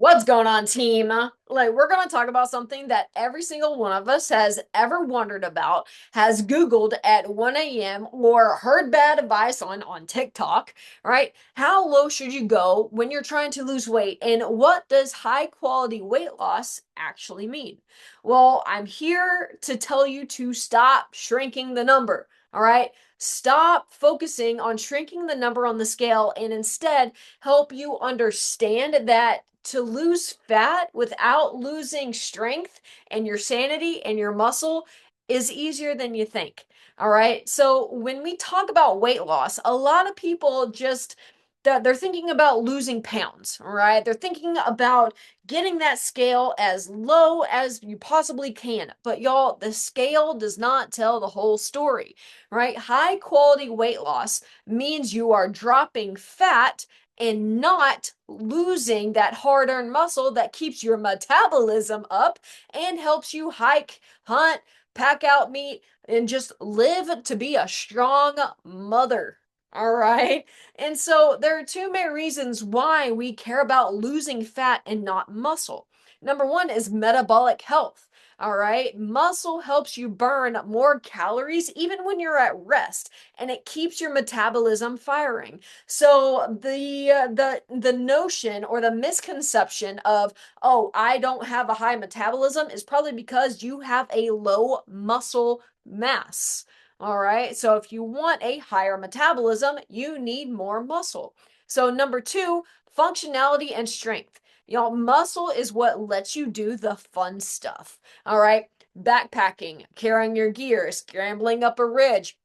What's going on, team? We're going to talk about something that every single one of us has ever wondered about, has Googled at 1 a.m. or heard bad advice on TikTok, right? How low should you go when you're trying to lose weight? And what does high quality weight loss actually mean? Well, I'm here to tell you to stop shrinking the number, all right? Stop focusing on shrinking the number on the scale and instead help you understand that to lose fat without losing strength and your sanity and your muscle is easier than you think. All right. So when we talk about weight loss, a lot of people just that they're thinking about losing pounds, all right? They're thinking about getting that scale as low as you possibly can. But y'all, the scale does not tell the whole story, right? High quality weight loss means you are dropping fat and not losing that hard earned muscle that keeps your metabolism up and helps you hike, hunt, pack out meat, and just live to be a strong mother. All right. And so there are two main reasons why we care about losing fat and not muscle. Number one is metabolic health. All right. Muscle helps you burn more calories even when you're at rest, and it keeps your metabolism firing. So the notion or the misconception of, oh, I don't have a high metabolism is probably because you have a low muscle mass. All right. So if you want a higher metabolism, you need more muscle. So number two, functionality and strength. Y'all, muscle is what lets you do the fun stuff. All right. Backpacking, carrying your gear, scrambling up a ridge,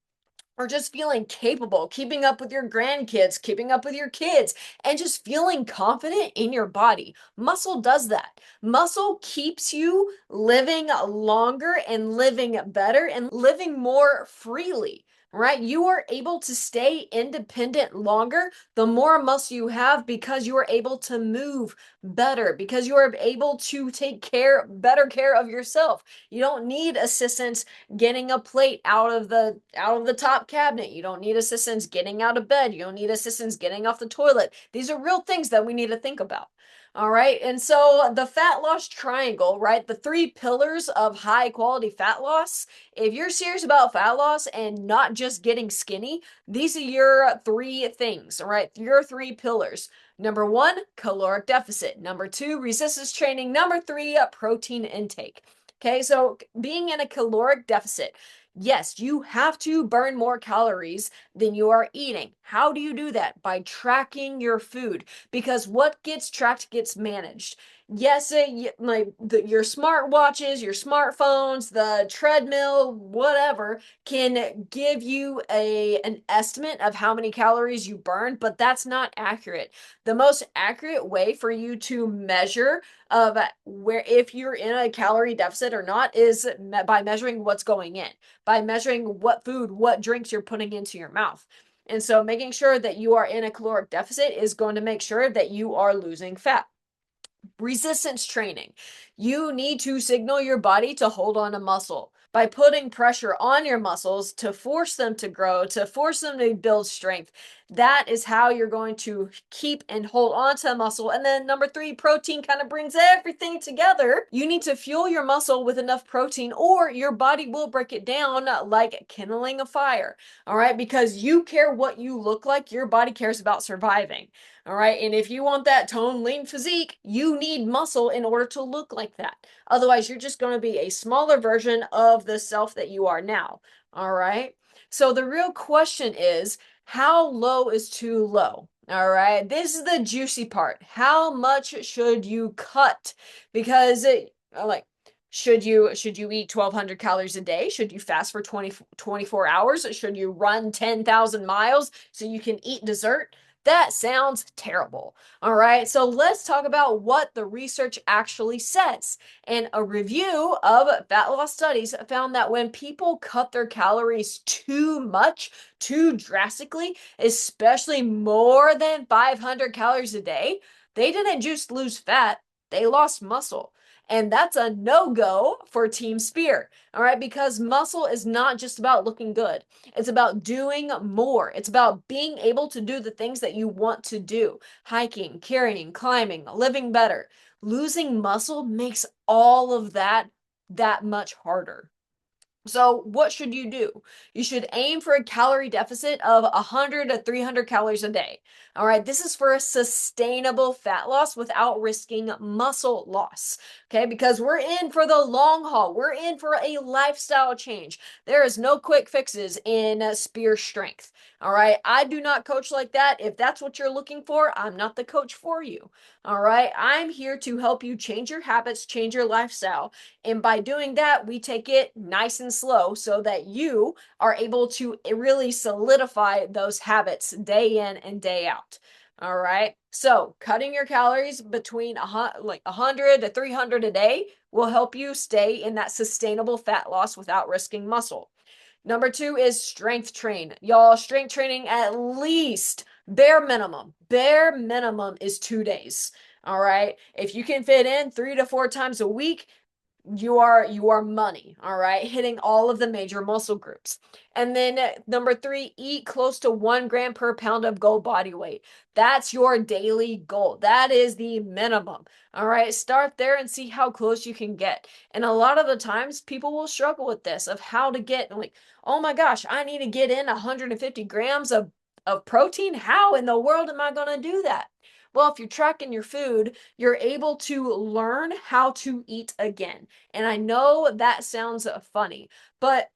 or just feeling capable, keeping up with your grandkids, keeping up with your kids, and just feeling confident in your body. Muscle does that. Muscle keeps you living longer and living better and living more freely. Right? You are able to stay independent longer the more muscle you have because you are able to move better, because you are able to take better care of yourself. You don't need assistance getting a plate out of the top cabinet. You don't need assistance getting out of bed. You don't need assistance getting off the toilet. These are real things that we need to think about. All right. And so the fat loss triangle, right? The three pillars of high quality fat loss. If you're serious about fat loss and not just getting skinny, these are your three things, all right? Your three pillars. Number one, caloric deficit. Number two, resistance training. Number three, protein intake. Okay, so being in a caloric deficit, yes, you have to burn more calories than you are eating. How do you do that? By tracking your food, because what gets tracked gets managed. Yes, your smartwatches, your smartphones, the treadmill, whatever, can give you an estimate of how many calories you burn, but that's not accurate. The most accurate way for you to measure of where if you're in a calorie deficit or not is by measuring what's going in, by measuring what food, what drinks you're putting into your mouth. And so making sure that you are in a caloric deficit is going to make sure that you are losing fat. Resistance training. You need to signal your body to hold on to muscle by putting pressure on your muscles to force them to grow, to force them to build strength. That is how you're going to keep and hold on to muscle. And then number three, protein kind of brings everything together. You need to fuel your muscle with enough protein, or your body will break it down like kindling a fire. All right, because you care what you look like, your body cares about surviving. All right. And if you want that toned, lean physique, you need muscle in order to look like that. Otherwise, you're just going to be a smaller version of the self that you are now. All right. So the real question is, how low is too low? All right. This is the juicy part. How much should you cut? Because should you eat 1,200 calories a day? Should you fast for 24 hours? Should you run 10,000 miles so you can eat dessert? That sounds terrible. All right, so let's talk about what the research actually says. And a review of fat loss studies found that when people cut their calories too much, too drastically, especially more than 500 calories a day, they didn't just lose fat, they lost muscle. And that's a no-go for Team Spear. All right, because muscle is not just about looking good. It's about doing more. It's about being able to do the things that you want to do. Hiking, carrying, climbing, living better. Losing muscle makes all of that much harder. So, what should you do? You should aim for a calorie deficit of 100 to 300 calories a day. All right, this is for a sustainable fat loss without risking muscle loss. Okay, because we're in for the long haul, we're in for a lifestyle change. There is no quick fixes in spear strength. All right, I do not coach like that. If that's what you're looking for, I'm not the coach for you. All right, I'm here to help you change your habits, change your lifestyle. And by doing that, we take it nice and slow so that you are able to really solidify those habits day in and day out. All right. So cutting your calories between like 100 to 300 a day will help you stay in that sustainable fat loss without risking muscle. Number two is strength train. Y'all, strength training at least bare minimum is 2 days. All right. If you can fit in 3 to 4 times a week, you are money, all right, hitting all of the major muscle groups. And then number three, eat close to 1 gram per pound of goal body weight. That's your daily goal. That is the minimum. All right, start there and see how close you can get. And a lot of the times people will struggle with this of how to get like, oh my gosh, I need to get in 150 grams of protein. How in the world am I going to do that? Well, if you're tracking your food, you're able to learn how to eat again. And I know that sounds funny, but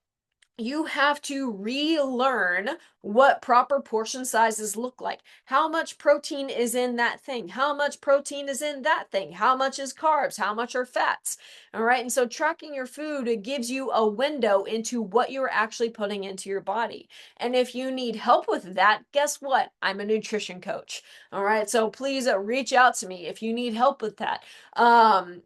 you have to relearn what proper portion sizes look like. How much protein is in that thing? How much protein is in that thing? How much is carbs? How much are fats? All right. And so tracking your food, it gives you a window into what you're actually putting into your body. And if you need help with that, guess what? I'm a nutrition coach. All right. So please reach out to me if you need help with that.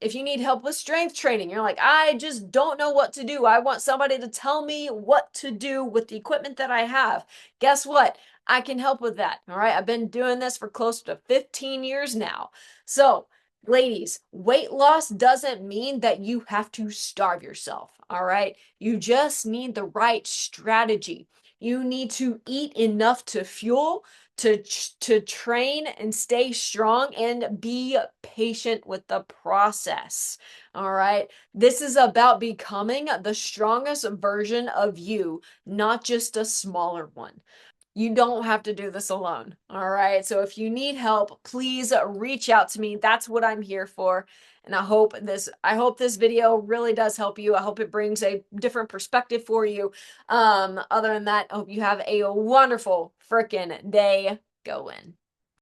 If you need help with strength training, you're like, I just don't know what to do. I want somebody to tell me what to do with the equipment that I have. Guess what? I can help with that. All right. I've been doing this for close to 15 years now. So, ladies, weight loss doesn't mean that you have to starve yourself. All right. You just need the right strategy. You need to eat enough to fuel, to train and stay strong and be patient with the process. All right. This is about becoming the strongest version of you, not just a smaller one. You don't have to do this alone. All right. So if you need help, please reach out to me. That's what I'm here for. And I hope this video really does help you. I hope it brings a different perspective for you. Other than that, I hope you have a wonderful freaking day. Go in.